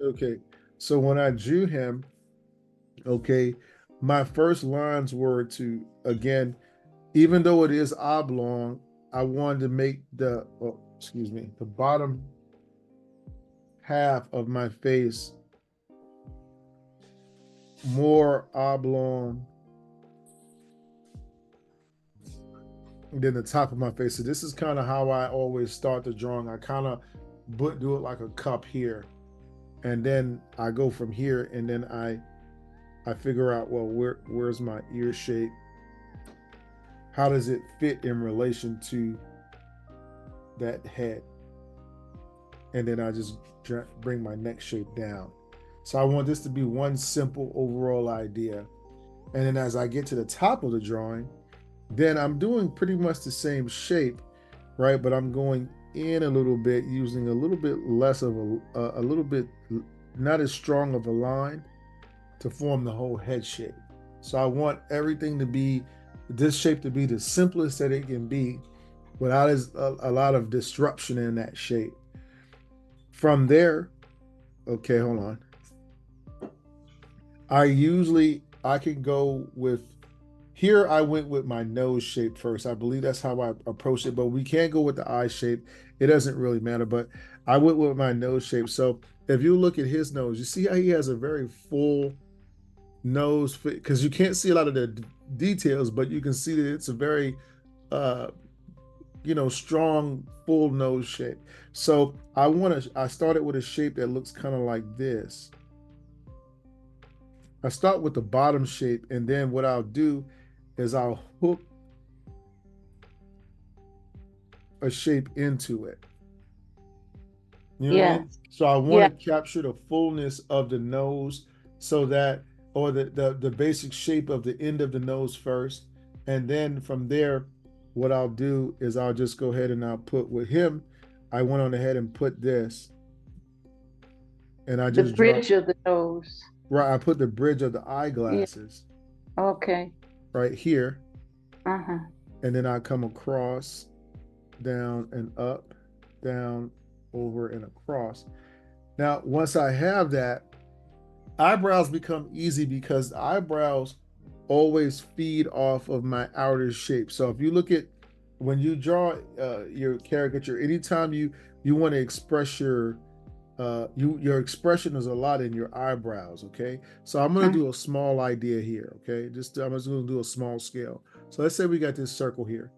Okay. So when I drew him, okay, my first lines were to, again, even though it is oblong, I wanted to make the, oh, excuse me, the bottom half of my face more oblong than the top of my face. So this is kind of how I always start the drawing. I kind of do it like a cup here, and then I go from here, and then I figure out, well, where's my ear shape? How does it fit in relation to that head? And then I just bring my neck shape down. So I want this to be one simple overall idea. And then as I get to the top of the drawing, then I'm doing pretty much the same shape, right? But I'm going in a little bit, using a little bit less of a little bit not as strong of a line to form the whole head shape. So I want everything to be this shape to be the simplest that it can be without a lot of disruption in that shape. From there, okay, hold on. I can go with here. I went with my nose shape first. I believe that's how I approached it, but we can't go with the eye shape. It doesn't really matter, but I went with my nose shape. So if you look at his nose, you see how he has a very full nose because you can't see a lot of the details, but you can see that it's a very uh strong full nose shape. So I started with a shape that looks kind of like this. I start with the bottom shape, and then what I'll do is I'll hook a shape into it. You know what I Yeah. mean? So I want Yeah. to capture the fullness of the nose, so that, or the basic shape of the end of the nose first. And then from there, what I'll do is I'll just go ahead and I'll put with him, I went on ahead and put this, and I The just draw, bridge of the nose. right, I put the bridge of the Yeah. eyeglasses Okay. right here. Uh-huh. And then I come across, down and up, down, over and across. Now, once I have that, eyebrows become easy because eyebrows always feed off of my outer shape. So if you look at when you draw your caricature, anytime you want to express your expression is a lot in your eyebrows. Okay, so I'm gonna Mm. do a small idea here. Okay, I'm just gonna do a small scale. So let's say we got this circle here.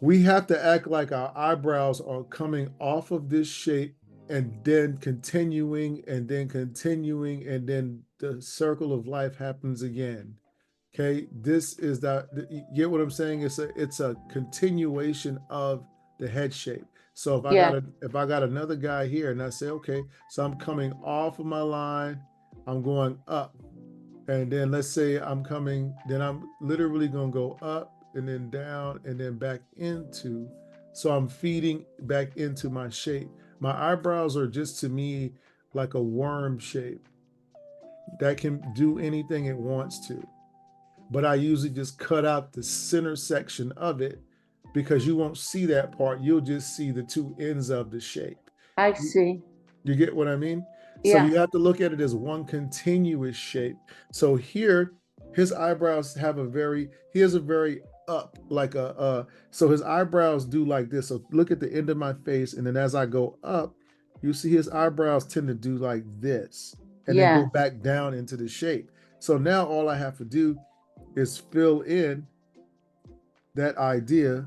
We have to act like our eyebrows are coming off of this shape and then continuing and then continuing, and then the circle of life happens again. Okay, this is that, you get what I'm saying? It's a continuation of the head shape. So Yeah. if I got another guy here and I say, okay, so I'm coming off of my line, I'm going up, and then let's say I'm coming, then I'm literally gonna go up and then down and then back into. So I'm feeding back into my shape. My eyebrows are just to me like a worm shape that can do anything it wants to. But I usually just cut out the center section of it because you won't see that part. You'll just see the two ends of the shape. I You, see. you get what I mean? So Yeah. you have to look at it as one continuous shape. So here, his eyebrows have he has a very up, like so his eyebrows do like this. So look at the end of my face, and then as I go up, you see his eyebrows tend to do like this, and then go Yeah. back down into the shape. So now all I have to do is fill in that idea.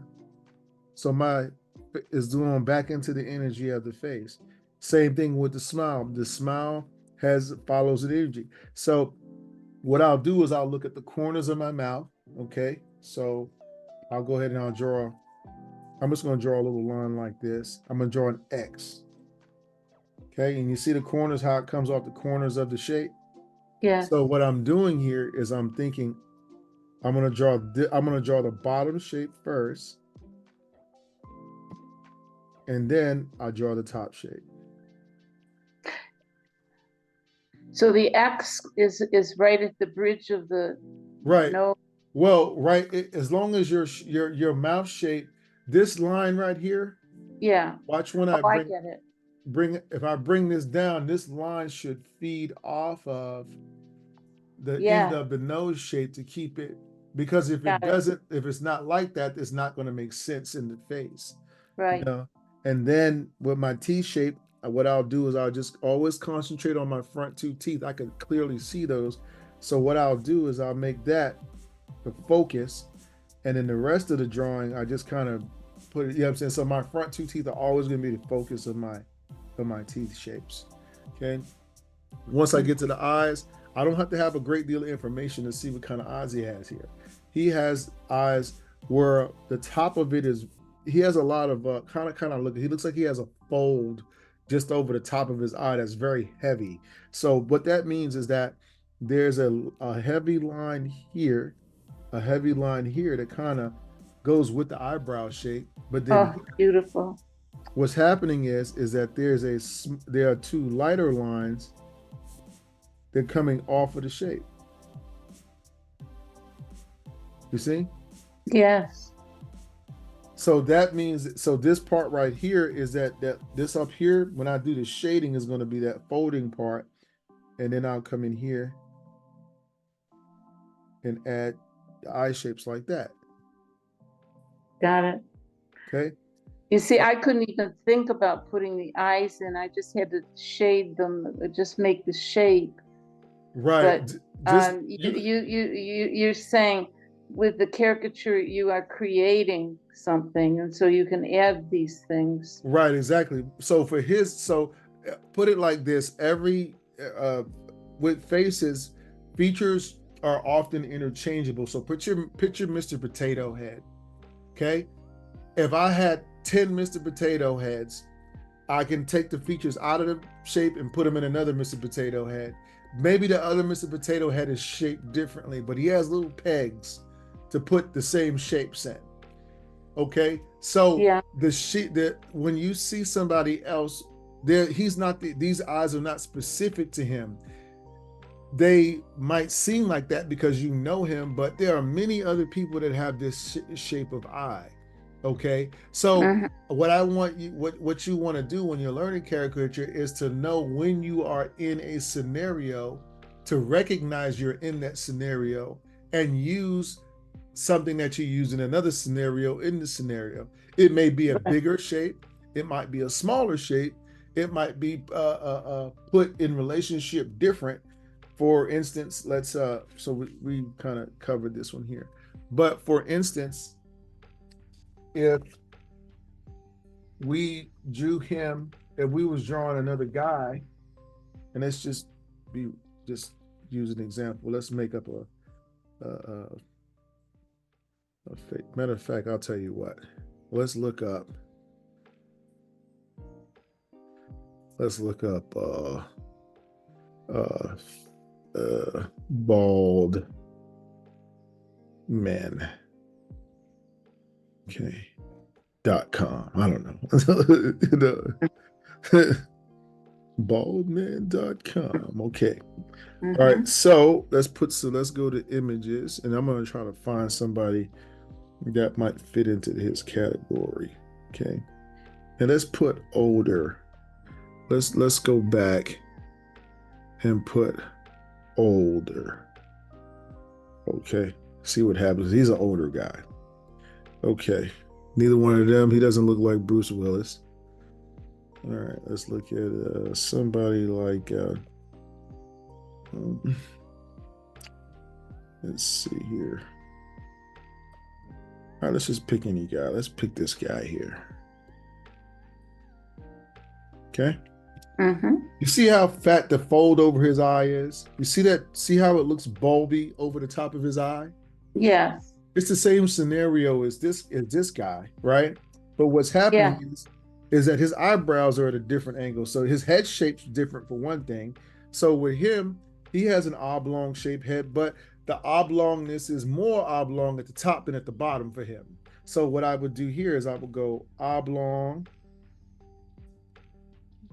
So my is going back into the energy of the face. Same thing with the smile. The smile has follows the energy. So what I'll do is I'll look at the corners of my mouth. Okay. So I'll go ahead and I'll draw. I'm just going to draw a little line like this. I'm going to draw an X. Okay. And you see the corners, how it comes off the corners of the shape. So Yes. what I'm doing here is I'm thinking I'm going to draw the bottom shape first, and then I draw the top shape. So the X is right at the bridge of the Right. nose. Well, right. As long as your mouth shape, this line right here. Yeah. Watch when Oh, I I bring. get it. if I bring this down, this line should feed off of the end Yeah, of the nose shape to keep it, because if it got it. doesn't, if it's not like that, it's not going to make sense in the face, you Right. know. And then with my T shape, what I'll do is I'll just always concentrate on my front two teeth. I can clearly see those. So what I'll do is I'll make that the focus, and then the rest of the drawing I just kind of put it, you know what I'm saying? So my front two teeth are always going to be the focus of my teeth shapes. Okay. Once I get to the eyes, I don't have to have a great deal of information to see what kind of eyes he has here. He has eyes where the top of it is, he has a lot of kind of look, he looks like he has a fold just over the top of his eye that's very heavy. So what that means is that there's a heavy line here, a heavy line here that kind of goes with the eyebrow shape. But then Oh, beautiful. what's happening is that there are two lighter lines that are coming off of the shape. You see? Yes. So that means, so this part right here is that this up here, when I do the shading, is going to be that folding part, and then I'll come in here and add the eye shapes like that. Got it. Okay. You see, I couldn't even think about putting the eyes in. I just had to shade them, just make the shape. Right. But Just you're saying with the caricature you are creating something, and so you can add these things. right, exactly. So for his, so put it like this: every with faces, features are often interchangeable. So picture Mr. Potato Head. Okay. If I had 10 Mr. Potato Heads, I can take the features out of the shape and put them in another Mr. Potato Head. Maybe the other Mr. Potato Head is shaped differently, but he has little pegs to put the same shapes in. Okay, so Yeah. when you see somebody else, there he's not these eyes are not specific to him. They might seem like that because you know him, but there are many other people that have this shape of eye. Okay, so Mhm. what I want you, what you want to do when you're learning caricature is to know when you are in a scenario, to recognize you're in that scenario and use something that you use in another scenario in the scenario. It may be a bigger shape, it might be a smaller shape, it might be put in relationship different. For instance, let's so we kind of covered this one here. But for instance, if we drew him, if we was drawing another guy, and let's just be just use an example. Let's make up a fake. Matter of fact, I'll tell you what. Let's look up. Let's look up uh bald men. Okay. .com. I don't know. Baldman.com. Okay. All right. Mhm. So let's go to images, and I'm gonna try to find somebody that might fit into his category. Okay. And let's put older. Let's go back and put older. Okay. See what happens. He's an older guy. Okay. Neither one of them. He doesn't look like Bruce Willis. All right. Let's look at somebody like. Let's see here. All right. Let's just pick any guy. Let's pick this guy here. Okay. Mm-hmm. You see how fat the fold over his eye is? You see that? See how it looks bulby over the top of his eye? Yes. It's the same scenario as this guy, right? But what's happening Yeah. is that his eyebrows are at a different angle. So his head shape's different for one thing. So with him, he has an oblong shaped head, but the oblongness is more oblong at the top than at the bottom for him. So what I would do here is I would go oblong,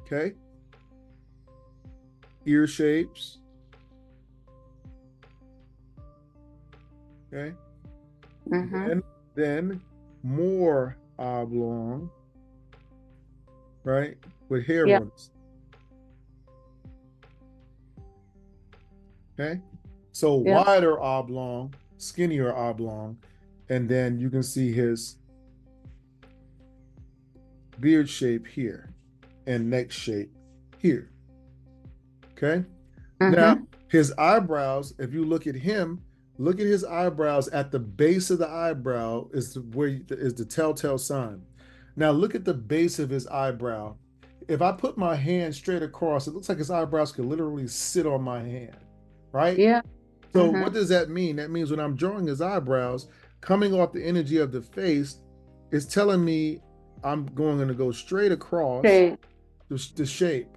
okay, ear shapes, okay, Mm-hmm. then more oblong, right? With hair Yeah. on it. Okay. So Yeah. wider oblong, skinnier oblong, and then you can see his beard shape here and neck shape here. Okay. Now, Mm-hmm. his eyebrows, if you look at him, look at his eyebrows at the base of the eyebrow is where is the telltale sign. Now, look at the base of his eyebrow. If I put my hand straight across, it looks like his eyebrows could literally sit on my hand, right? Yeah. So, Mm-hmm. what does that mean? That means when I'm drawing his eyebrows, coming off the energy of the face, it's telling me I'm going to go straight across Okay. the shape.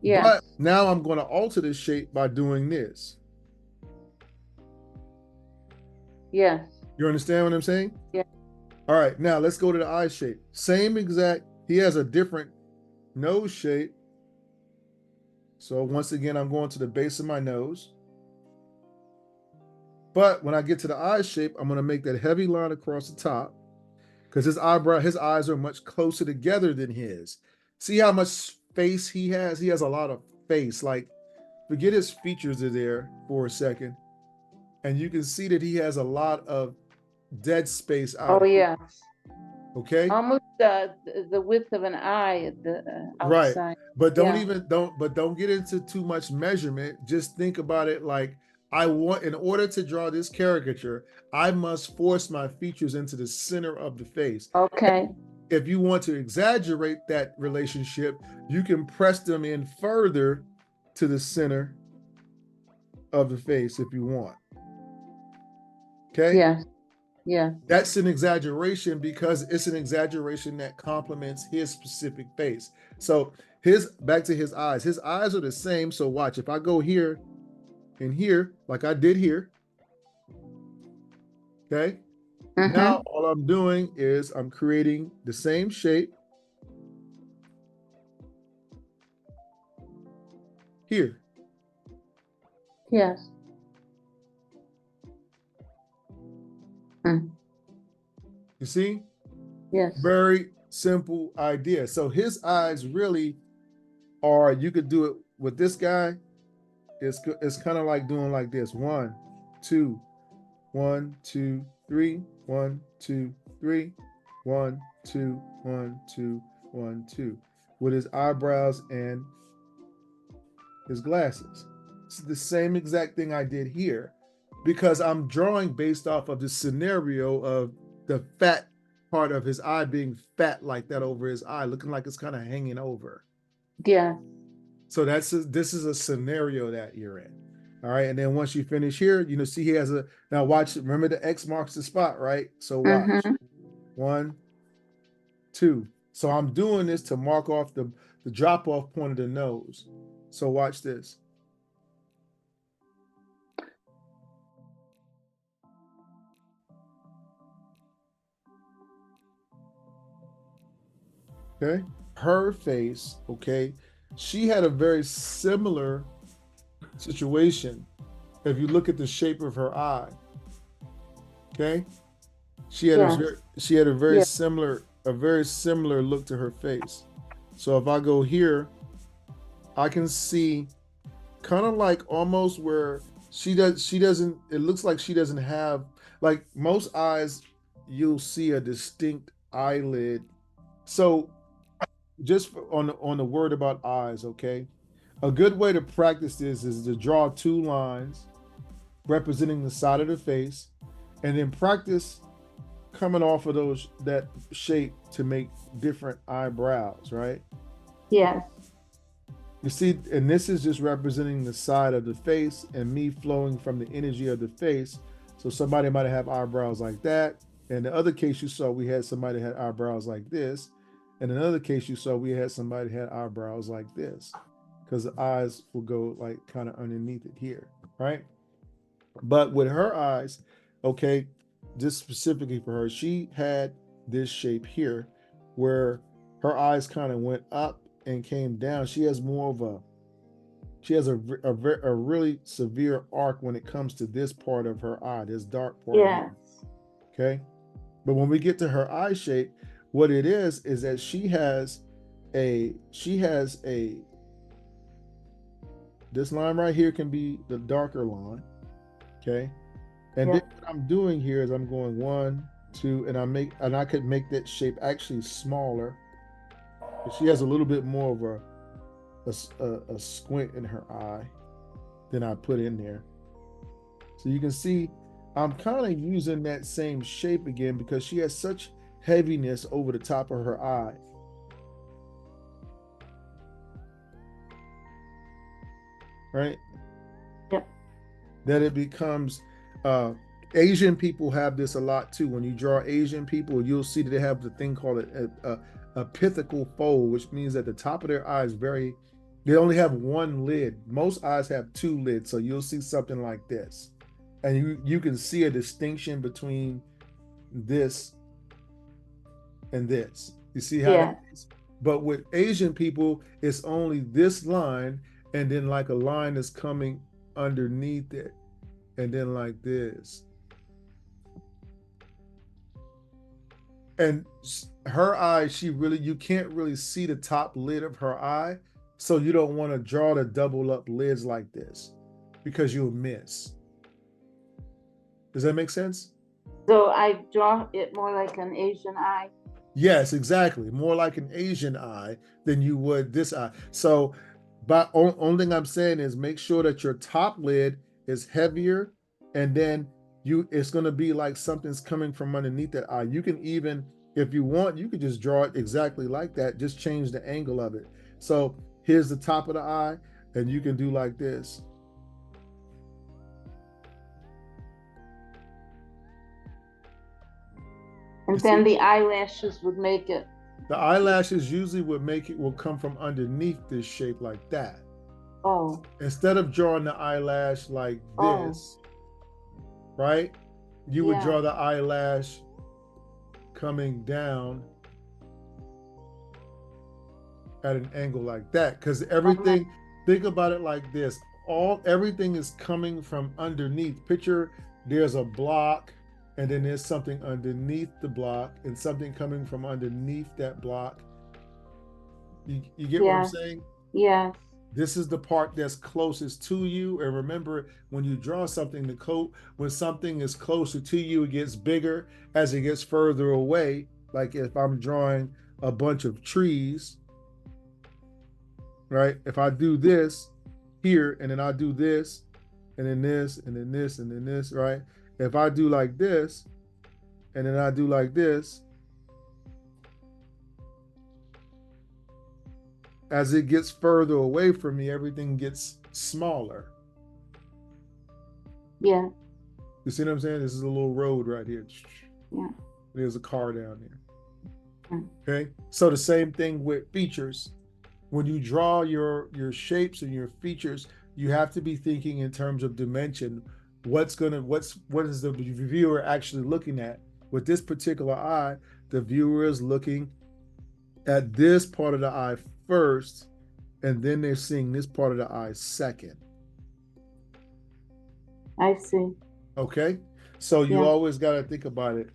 Yes. But now I'm going to alter the shape by doing this. Yes. You understand what I'm saying? Yeah. All right, now let's go to the eye shape. Same exact, he has a different nose shape. So once again, I'm going to the base of my nose. But when I get to the eye shape, I'm going to make that heavy line across the top because his eyes are much closer together than his. See how much face he has? He has a lot of face. Like, forget his features are there for a second. And you can see that he has a lot of dead space out Oh, here. yes. Okay. Almost the width of an eye at the Right. outside. But Yeah. don't get into too much measurement. Just think about it like in order to draw this caricature, I must force my features into the center of the face. Okay. If you want to exaggerate that relationship, you can press them in further to the center of the face if you want. Okay? Yes. Yeah. That's an exaggeration because it's an exaggeration that complements his specific face. So back to his eyes. His eyes are the same. So watch, if I go here and here, like I did here, okay? Now Mm-hmm. all I'm doing is I'm creating the same shape here. Yes. Mm. You see? Yes. Very simple idea. So his eyes really are, you could do it with this guy. It's kind of like doing like this. 1, 2, 1, 2, 3, 1, 2, 3, 1, 2, 1, 2, 1, 2, with his eyebrows and his glasses. It's the same exact thing I did here because I'm drawing based off of the scenario of the fat part of his eye being fat like that over his eye, looking like it's kind of hanging over. Yeah. So this is a scenario that you're in. All right. And then once you finish here, see he has now watch, remember the X marks the spot, right? So watch. Mm-hmm. 1, 2. So I'm doing this to mark off the drop off point of the nose. So watch this. Okay. Her face, okay. She had a very similar situation. If you look at the shape of her eye, okay, Yes. she had a very Yeah. similar look to her face. So if I go here, I can see kind of like almost where she doesn't, it looks like she doesn't have, like most eyes, you'll see a distinct eyelid. So just on the word about eyes, okay, a good way to practice this is to draw 2 lines representing the side of the face and then practice coming off of that shape to make different eyebrows, right? Yes. You see, and this is just representing the side of the face and me flowing from the energy of the face. So somebody might have eyebrows like that. In the other case you saw, we had somebody had eyebrows like this. And in another case you saw, we had somebody had eyebrows like this, because the eyes will go like kind of underneath it here, right? But with her eyes, okay, just specifically for her, she had this shape here where her eyes kind of went up and came down. She has more of a really severe arc when it comes to this part of her eye, this dark part here. Yes. Okay. But when we get to her eye shape, what it is that she has this line right here can be the darker line, okay? And Yeah. then what I'm doing here is I'm going one, two, and I could make that shape actually smaller. She has a little bit more of a squint in her eye than I put in there. So you can see I'm kind of using that same shape again because she has such heaviness over the top of her eye. Right? Yep. That it becomes Asian people have this a lot too. When you draw Asian people, you'll see that they have the thing called a pithical fold, which means that the top of their eye is they only have one lid. Most eyes have two lids, so you'll see something like this. And you can see a distinction between this and this. You see how Yeah. that is? But with Asian people, it's only this line, and then like a line is coming underneath it, and then like this. And her eye, you can't really see the top lid of her eye, so you don't want to draw the double up lids like this because you'll miss. Does that make sense? So I draw it more like an Asian eye. Yes, exactly. More like an Asian eye than you would this eye. So, but only thing I'm saying is make sure that your top lid is heavier, and then it's going to be like something's coming from underneath that eye. You can even, if you want, you could just draw it exactly like that. Just change the angle of it. So here's the top of the eye, and you can do like this. And then the eyelashes would make it. The eyelashes usually will come from underneath this shape like that. Oh. Instead of drawing the eyelash like this, right? You would draw the eyelash coming down at an angle like that. Because everything, think about it like this. Everything is coming from underneath. Picture there's a block, and then there's something underneath the block, and something coming from underneath that block. You get what I'm saying? Yes. This is the part that's closest to you. And remember, when you draw something, when something is closer to you, it gets bigger as it gets further away. Like if I'm drawing a bunch of trees, right? If I do this here, and then I do this, and then this, and then this, and then this, right? If I do like this, and then I do like this, as it gets further away from me, everything gets smaller. Yeah. You see what I'm saying? This is a little road right here. Yeah. There's a car down there. Okay. So the same thing with features. When you draw your shapes and your features, you have to be thinking in terms of dimension. What is the viewer actually looking at? With this particular eye, the viewer is looking at this part of the eye first, and then they're seeing this part of the eye second. I see. Okay, so you always got to think about it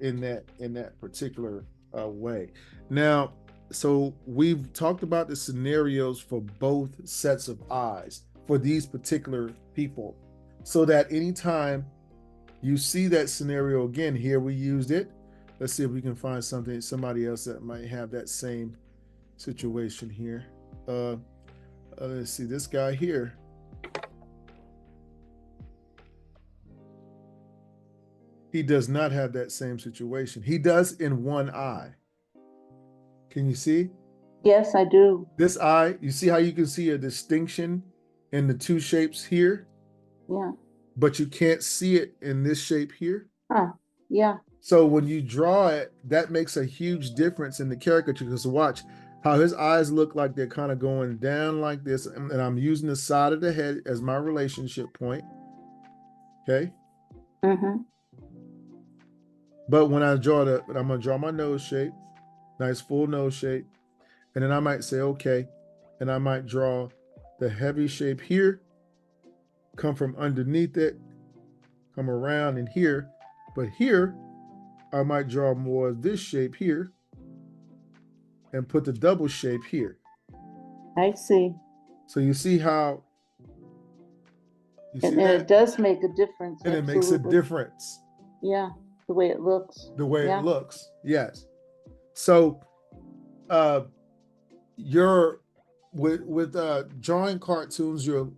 in that particular way. Now, so we've talked about the scenarios for both sets of eyes for these particular people, so that anytime you see that scenario again, here we used it. Let's see if we can find somebody else that might have that same situation here. Let's see, this guy here. He does not have that same situation. He does in one eye. Can you see? Yes, I do. This eye, you see how you can see a distinction in the two shapes here? Yeah. But you can't see it in this shape here? Yeah. So when you draw it, that makes a huge difference in the caricature, because watch how his eyes look like they're kind of going down like this, and I'm using the side of the head as my relationship point. Okay. But when I'm gonna draw my nose shape, nice full nose shape, and then I might say, okay, and I might draw the heavy shape here, come from underneath it, come around in here, but here I might draw more of this shape here, and put the double shape here. I see. So you see how, you see And it that? does make a difference, And it makes a absolutely. difference Yeah, the way it looks. the way it Yeah. looks. Yes. So uh you're with drawing cartoons, you're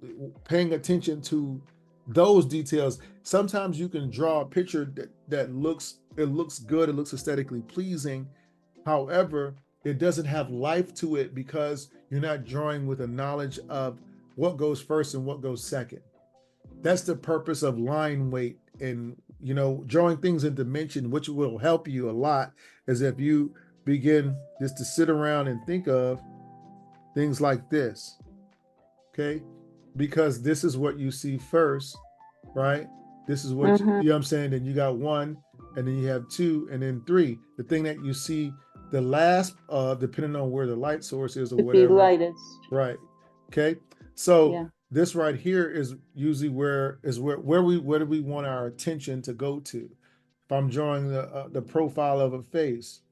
paying attention to those details. Sometimes you can draw a picture that looks good, it looks aesthetically pleasing. However, it doesn't have life to it because you're not drawing with a knowledge of what goes first and what goes second. That's the purpose of line weight and drawing things in dimension, which will help you a lot, is if you begin just to sit around and think of things like this. Okay, because this is what you see first, right? This is what Mm-hmm. I'm saying. Then you got one, and then you have two, and then three. The thing that you see the last of, depending on where the light source is or To be whatever, lightest. right? Okay, so Yeah. this right here is usually where do we want our attention to go to? If I'm drawing the profile of a face,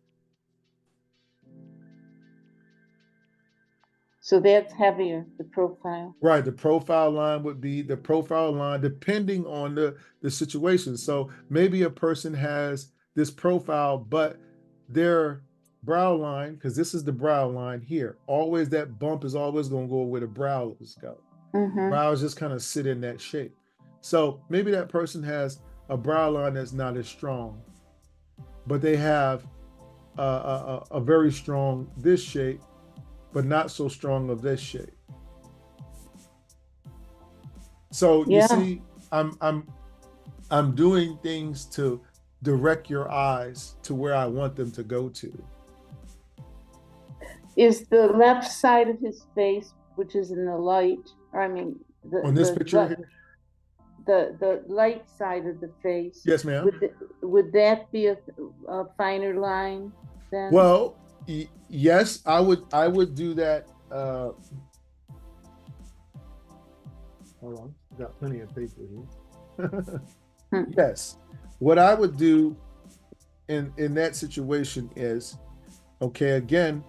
So that's heavier, the profile. right, the profile line would be the profile line depending on the situation. So maybe a person has this profile, but their brow line, because this is the brow line here, always that bump is always going to go where the brows go. Mm-hmm. Brows just kind of sit in that shape. So maybe that person has a brow line that's not as strong, but they have a very strong this shape, but not so strong of this shape. So you Yeah. see, I'm doing things to direct your eyes to where I want them to go to. Is the left side of his face, which is in the light, or I mean On this picture here, the light side of the face, yes, ma'am. would that be a finer line then? Well, yes, I would do that. Hold on, got plenty of paper here. Yes, what I would do in that situation is, okay, again,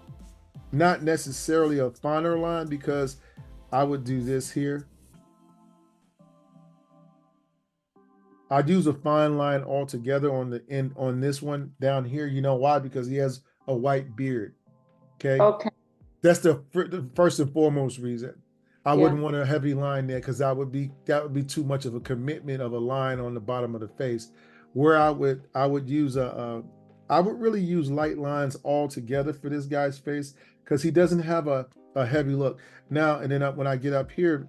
not necessarily a finer line, because I would do this here. I'd use a fine line altogether on the end on this one down here. You know why? Because he has a white beard. Okay, Okay. that's the first and foremost reason. I Yeah. wouldn't want a heavy line there, because that would be too much of a commitment of a line on the bottom of the face. Where I would use I would really use light lines all together for this guy's face, because he doesn't have a heavy look. Now and then when I get up here,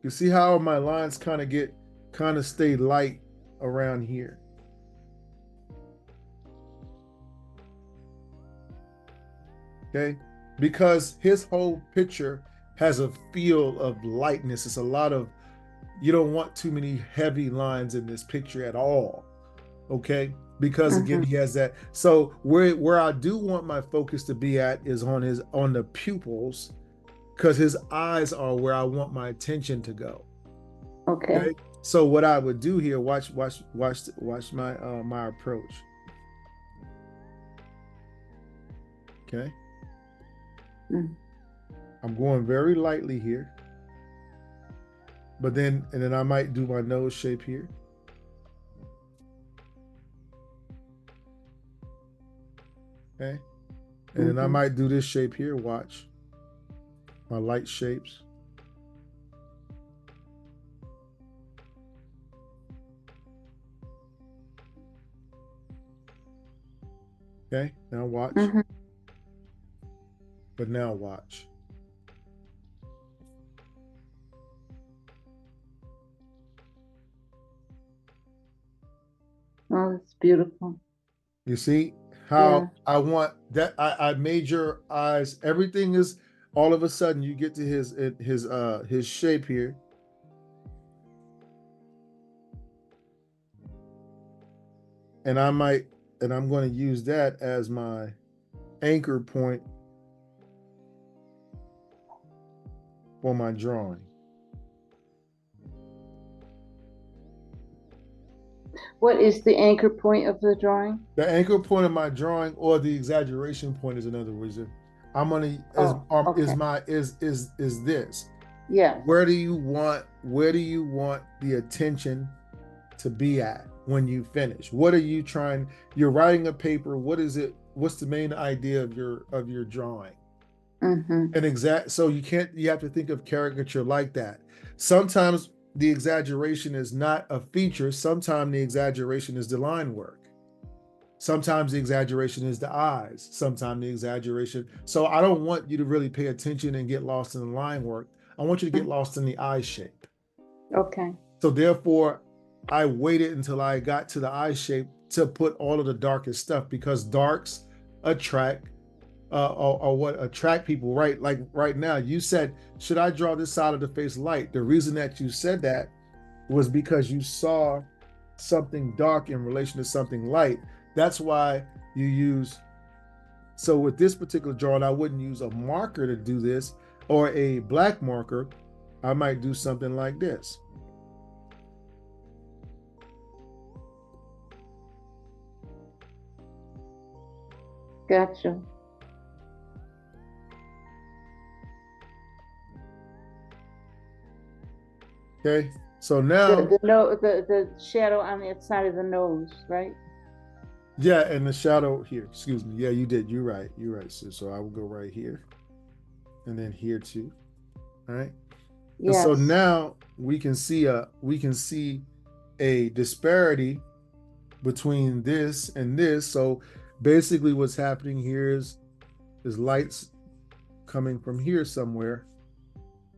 you see how my lines kind of stay light around here. Okay, because his whole picture has a feel of lightness. It's a lot of, you don't want too many heavy lines in this picture at all. Okay, because again, he has that. So where I do want my focus to be at is on the pupils, because his eyes are where I want my attention to go. Okay. So what I would do here, watch my my approach. Okay. I'm going very lightly here, but then I might do my nose shape here. Okay. And then I might do this shape here. Watch my light shapes. Okay, now watch. But now watch. Oh, it's beautiful. You see how I want that? I made your eyes. Everything is, all of a sudden you get to his shape here. And I'm going to use that as my anchor point for my drawing. What is the anchor point of the drawing? The anchor point of my drawing, or the exaggeration point, is another reason. I'm gonna Oh, okay. is this. Yes. Where do you want the attention to be at when you finish? What are you trying? You're writing a paper. What is it? What's the main idea of your drawing? Mm-hmm. And exact so you have to think of caricature like that. Sometimes the exaggeration is not a feature, sometimes the exaggeration is the line work. Sometimes the exaggeration is the eyes, sometimes the exaggeration. So I don't want you to really pay attention and get lost in the line work. I want you to get lost in the eye shape. Okay. So therefore, I waited until I got to the eye shape to put all of the darkest stuff, because darks attract or what attract people, right? Like right now, you said, should I draw this side of the face light? The reason that you said that was because you saw something dark in relation to something light. That's why you use. So with this particular drawing, I wouldn't use a marker to do this, or a black marker. I might do something like this. Gotcha. Okay. So The now, the no the shadow on the side of the nose, right? yeah, and the shadow here. Excuse me. Yeah, you did. You're right. You're right. So I will go right here, and then here too. All right. And so Yes. now we can see a disparity between this and this. So basically what's happening here is lights coming from here somewhere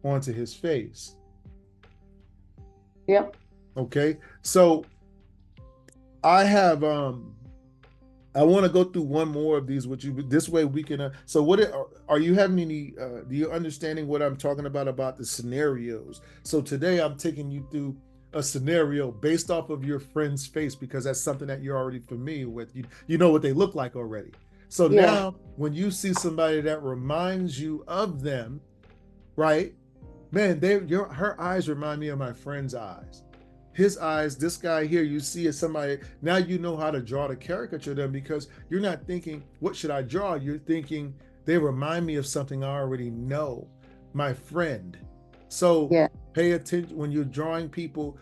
onto his face. Yep. Okay? So I have I want to go through one more of these with you. This way we can. So, are you having any? Do you understanding what I'm talking about the scenarios? So today I'm taking you through a scenario based off of your friend's face, because that's something that you're already familiar with. You know what they look like already. So Yeah. now when you see somebody that reminds you of them, right? Man, her eyes remind me of my friend's eyes. His eyes, this guy here, you see as somebody, now you know how to draw the caricature of them, because you're not thinking, what should I draw? You're thinking, they remind me of something I already know, my friend. So Yeah. pay attention when you're drawing people,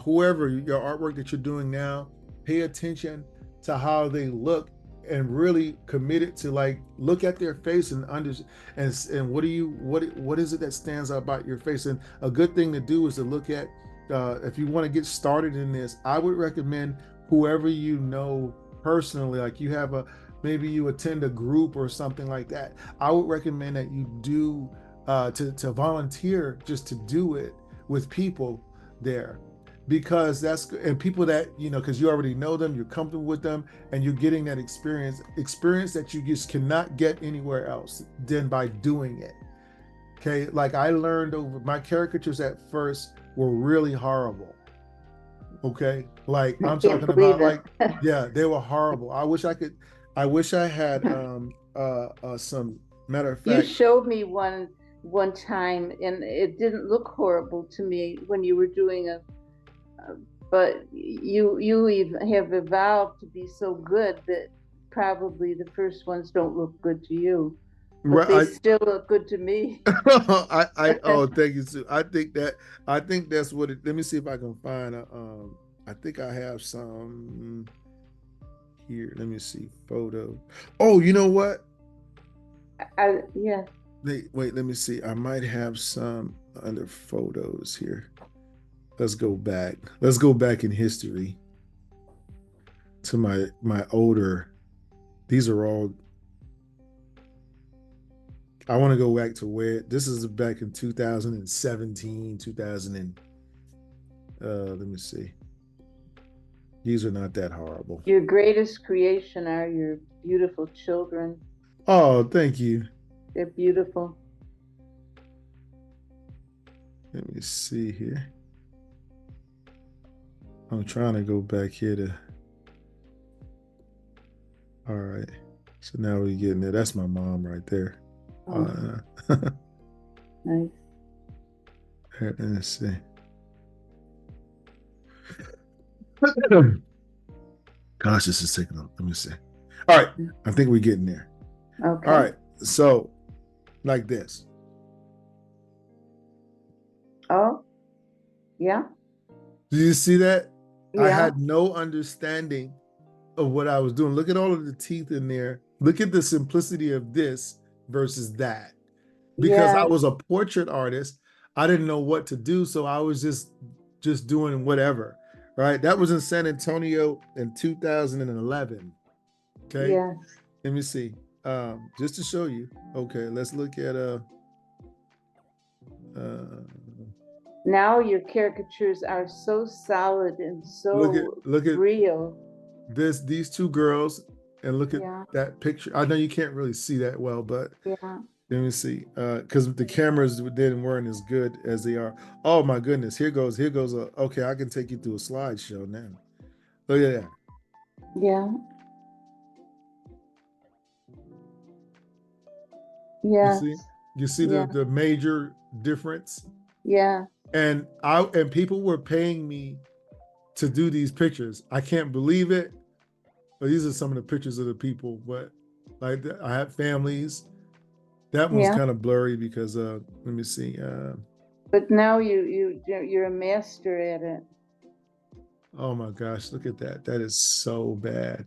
whoever your artwork that you're doing now, pay attention to how they look, and really committed to like look at their face and understand, and what is it that stands out about your face. And a good thing to do is to look at, if you want to get started in this, I would recommend whoever you know personally, like you have a, maybe you attend a group or something like that. I would recommend that you do, to volunteer just to do it with people there, because that's, and people that because you already know them, you're comfortable with them, and you're getting that experience that you just cannot get anywhere else than by doing it. Okay, like I learned over my caricatures at first were really horrible. Okay, like I I'm can't talking believe about, it. like, yeah, they were horrible. I wish I had some, matter of You fact. showed me one time, and it didn't look horrible to me when you were doing but you even have evolved to be so good that probably the first ones don't look good to you, but they Right, still look good to me. oh, thank you, Sue. I think that's what it. Let me see if I can find a. I think I have some here. Let me see photo. Oh, you know what? Yeah. Wait. Let me see. I might have some under photos here. Let's go back. Let's go back in history to my older. These are all. I want to go back to where this is back in 2017, 2000 and let me see. These are not that horrible. Your greatest creation are your beautiful children. Oh, thank you. They're beautiful. Let me see here. I'm trying to go back here to. All right. So now we're getting there. That's my mom right there. Oh, Uh, nice. let's see. Gosh, this is taking off. Let me see. All right, I think we're getting there. All Okay. right, so like this. Oh, yeah. Do you see that? I Yeah. had no understanding of what I was doing. Look at all of the teeth in there. Look at the simplicity of this versus that. Because I Yeah. was a portrait artist, I didn't know what to do, so I was just doing whatever. Right? That was in San Antonio in 2011. Okay, Yeah. let me see. Just to show you. Okay, let's look at uh Now your caricatures are so solid and so look at real. these two girls, and look at Yeah. that picture. I know you can't really see that well, but Yeah. let me see. Because the cameras then weren't as good as they are. Oh my goodness! Here goes a. Okay, I can take you through a slideshow now. Look at that. Yeah. You Yes. see? You see Yeah. the major difference? Yeah. And people were paying me to do these pictures. I can't believe it. But these are some of the pictures of the people. But like I have families. That one's Yeah. kind of blurry because let me see. But now you're a master at it. Oh my gosh, look at that. That is so bad.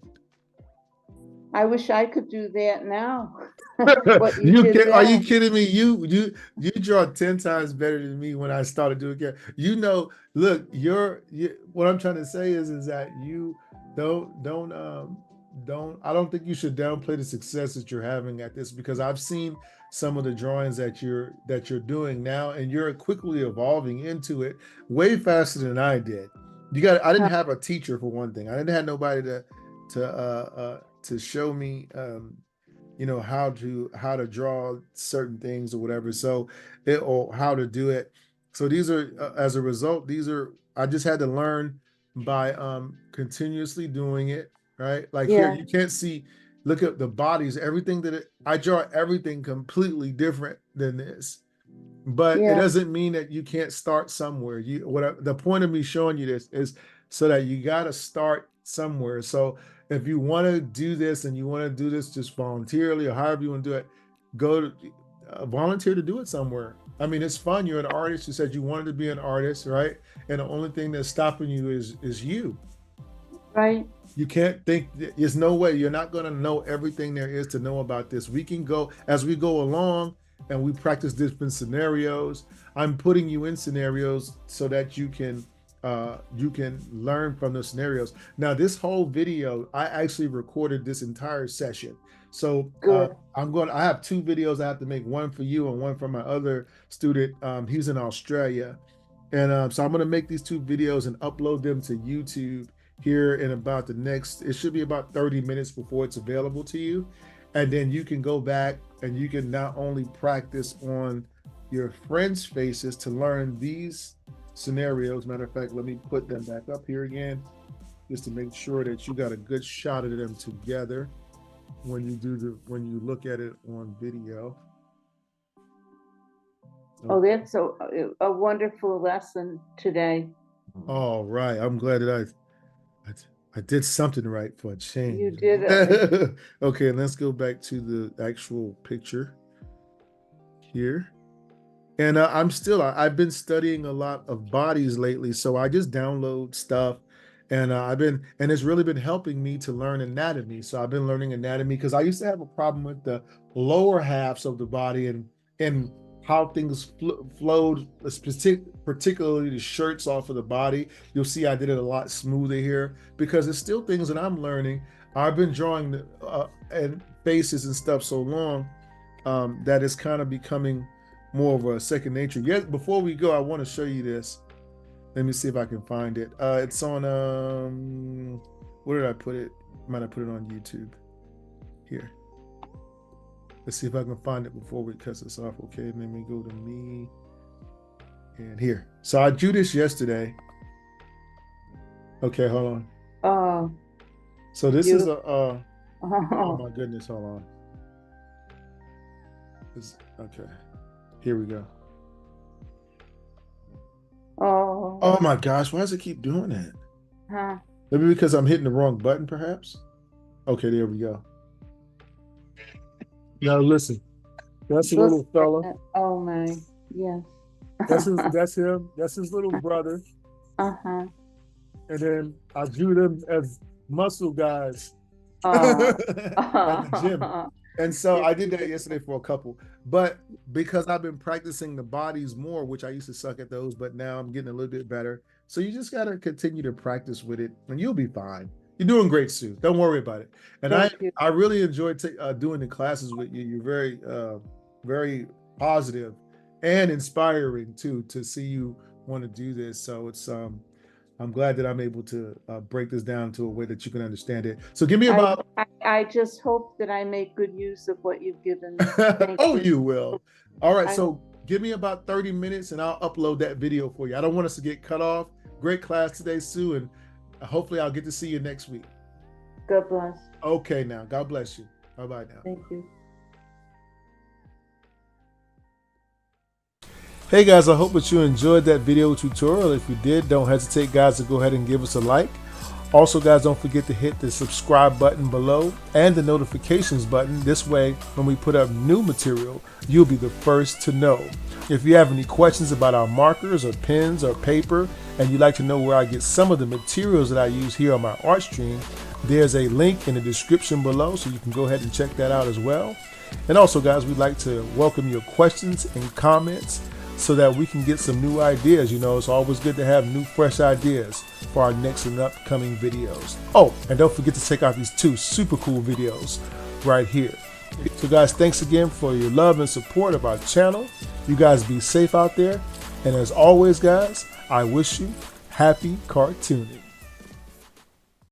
I wish I could do that now. What you You did can Are you then. kidding me? You draw 10 times better than me when I started doing it. You know, look, what I'm trying to say is that you don't I don't think you should downplay the success that you're having at this, because I've seen some of the drawings that you're doing now, and you're quickly evolving into it way faster than I did. I didn't Huh. have a teacher, for one thing. I didn't have nobody to show me how to draw certain things or whatever, or how to do it. So these are as a result, these are I just had to learn by continuously doing it, right? Like here, Yeah. you can't see. Look at the bodies, everything I draw everything completely different than this. But it Yeah. doesn't mean that you can't start somewhere. The point of me showing you this is so that you got to start somewhere. So if you want to do this and you want to do this just voluntarily or however you want to do it, go to volunteer to do it somewhere. I mean, it's fun. You're an artist. You said you wanted to be an artist, right? And the only thing that's stopping you is you. Right. You can't think. There's no way you're not going to know everything there is to know about this. We can go as we go along and we practice different scenarios. I'm putting you in scenarios so that you can learn from the scenarios. Now, this whole video, I actually recorded this entire session. So Good. I have two videos. I have to make one for you and one for my other student. He's in Australia, and so I'm going to make these two videos and upload them to YouTube here in about it should be about 30 minutes before it's available to you. And then you can go back and you can not only practice on your friends' faces to learn these scenarios. Matter of fact, let me put them back up here again, just to make sure that you got a good shot of them together when you look at it on video. Oh, Okay. that's a wonderful lesson today. All right. I'm glad that I did something right for a You change. did Okay, let's go back to the actual picture here. And I've been studying a lot of bodies lately, so I just download stuff, and and it's really been helping me to learn anatomy. So I've been learning anatomy because I used to have a problem with the lower halves of the body and how things flowed, particularly the shirts off of the body. You'll see I did it a lot smoother here because it's still things that I'm learning. I've been drawing and faces and stuff so long that it's kind of becoming more of a second nature. Yet before we go, I want to show you this. Let me see if I can find it. It's on where did I put it? Might have put it on YouTube. Here. Let's see if I can find it before we cut this off. Okay, let me go to me. And here. So I drew this yesterday. Okay, hold on. Oh, So this is beautiful. a oh Oh, my goodness, hold on. Okay. Here we go. oh, Oh my gosh, why does it keep doing that? huh. Maybe because I'm hitting the wrong button, perhaps. Okay, there we go. Now listen, that's a Look little at fella. that. Oh my, yes. That's him. That's his little brother. Uh-huh. And then I drew them as muscle guys Oh. at the gym. And so They're I did that beautiful. yesterday for a couple. But because I've been practicing the bodies more, which I used to suck at those, but now I'm getting a little bit better. So you just got to continue to practice with it and you'll be fine. You're doing great, Sue. Don't worry about it. And I Thank you. I really enjoyed doing the classes with you. You're very positive and inspiring too to see you want to do this. So I'm glad that I'm able to break this down to a way that you can understand it. So give me I, about I just hope that I make good use of what you've given me. Thank oh, you. you will. All right. I So give me about 30 minutes and I'll upload that video for you. I don't want us to get cut off. Great class today, Sue. And hopefully I'll get to see you next week. God bless. Okay, now. God bless you. Bye-bye now. Thank you. Hey guys, I hope that you enjoyed that video tutorial. If you did, don't hesitate guys to go ahead and give us a like. Also guys, don't forget to hit the subscribe button below and the notifications button. This way, when we put up new material, you'll be the first to know. If you have any questions about our markers or pens or paper, and you'd like to know where I get some of the materials that I use here on my art stream, there's a link in the description below, so you can go ahead and check that out as well. And also guys, we'd like to welcome your questions and comments so that we can get some new ideas. You know, it's always good to have new, fresh ideas for our next and upcoming videos. Oh, and don't forget to check out these 2 super cool videos right here. So guys, thanks again for your love and support of our channel. You guys be safe out there. And as always, guys, I wish you happy cartooning.